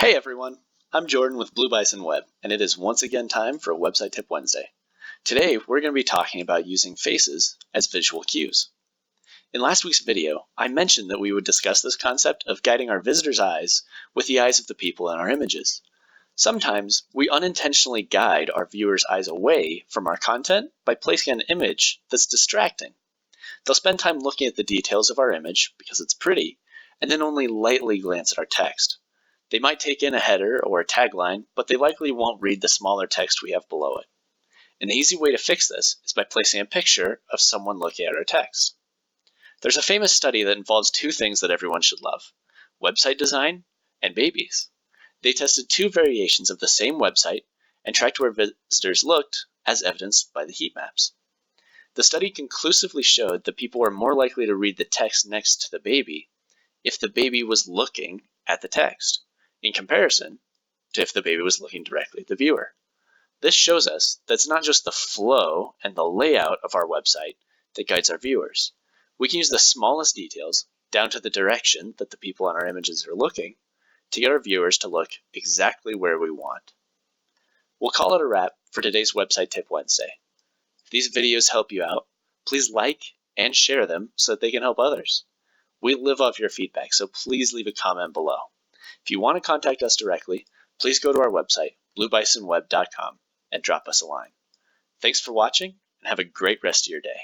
Hey everyone, I'm Jordan with Blue Bison Web, and it is once again time for Website Tip Wednesday. Today we're going to be talking about using faces as visual cues. In last week's video, I mentioned that we would discuss this concept of guiding our visitors' eyes with the eyes of the people in our images. Sometimes we unintentionally guide our viewers' eyes away from our content by placing an image that's distracting. They'll spend time looking at the details of our image because it's pretty, and then only lightly glance at our text. They might take in a header or a tagline, but they likely won't read the smaller text we have below it. An easy way to fix this is by placing a picture of someone looking at our text. There's a famous study that involves two things that everyone should love: website design and babies. They tested two variations of the same website and tracked where visitors looked, as evidenced by the heat maps. The study conclusively showed that people were more likely to read the text next to the baby if the baby was looking at the text, in comparison to if the baby was looking directly at the viewer. This shows us that it's not just the flow and the layout of our website that guides our viewers. We can use the smallest details, down to the direction that the people on our images are looking, to get our viewers to look exactly where we want. We'll call it a wrap for today's Website Tip Wednesday. If these videos help you out, please like and share them so that they can help others. We live off your feedback, so please leave a comment below. If you want to contact us directly, please go to our website, bluebisonweb.com, and drop us a line. Thanks for watching, and have a great rest of your day.